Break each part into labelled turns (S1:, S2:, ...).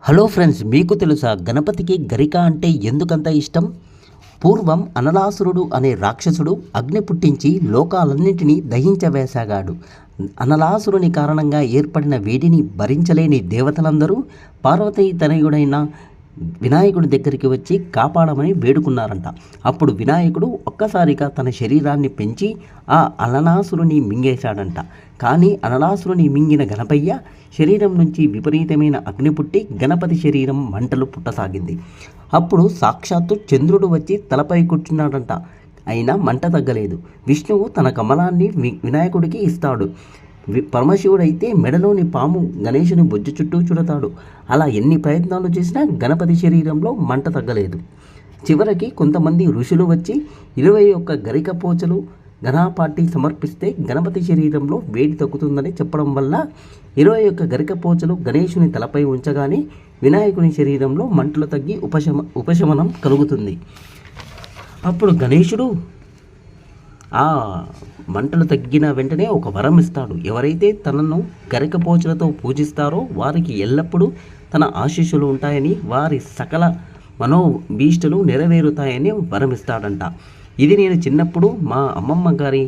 S1: Hello friends, మీకు తెలుసా గణపతికి గరిక అంటే ఎందుకంత ఇష్టం? పూర్వం అనలాసురుడు అనే రాక్షసుడు అగ్ని పుట్టించి లోకాలన్నింటినీ దహించవేసాగాడు. అనలాసురుని కారణంగా ఏర్పడిన వేడిని భరించలేని దేవతలందరూ పార్వతీ తనయుడైన వినాయకుడి దగ్గరికి వచ్చి కాపాడమని వేడుకున్నారంట. అప్పుడు వినాయకుడు ఒక్కసారిగా తన శరీరాన్ని పెంచి ఆ అనలాసురుని మింగేశాడంట. కానీ అనలాసురుని మింగిన గణపయ్య శరీరం నుంచి విపరీతమైన అగ్ని పుట్టి గణపతి శరీరం మంటలు పుట్టసాగింది. అప్పుడు సాక్షాత్తు చంద్రుడు వచ్చి తలపై కూర్చున్నాడంట. అయినా మంట తగ్గలేదు. విష్ణువు తన కమలాన్ని వినాయకుడికి ఇస్తాడు. పరమశివుడైతే మెడలోని పాము గణేశుని బొజ్జు చుట్టూ చుడతాడు. అలా ఎన్ని ప్రయత్నాలు చేసినా గణపతి శరీరంలో మంట తగ్గలేదు. చివరికి కొంతమంది ఋషులు వచ్చి 21 గరిక పోచలు గణపాటి సమర్పిస్తే గణపతి శరీరంలో వేడి తగ్గుతుందని చెప్పడం వల్ల 21 గరిక పోచలు గణేశుని తలపై ఉంచగానే వినాయకుని శరీరంలో మంటలు తగ్గి ఉపశమనం కలుగుతుంది. అప్పుడు గణేశుడు ఆ మంటలు తగ్గిన వెంటనే ఒక వరం ఇస్తాడు. ఎవరైతే తనను గరికపోచలతో పూజిస్తారో వారికి ఎల్లప్పుడూ తన ఆశీస్సులు ఉంటాయని, వారి సకల మనోభీష్టులు నెరవేరుతాయని వరం ఇస్తాడంట. ఇది నేను చిన్నప్పుడు మా అమ్మమ్మ గారి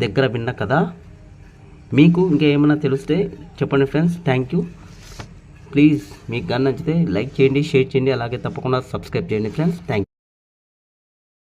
S1: దగ్గర విన్న కదా. మీకు ఇంకేమైనా తెలిస్తే చెప్పండి ఫ్రెండ్స్. Thank you. ప్లీజ్ మీకు కానీ నచ్చితే లైక్ చేయండి, షేర్ చేయండి, అలాగే తప్పకుండా సబ్స్క్రైబ్ చేయండి ఫ్రెండ్స్. Thank you.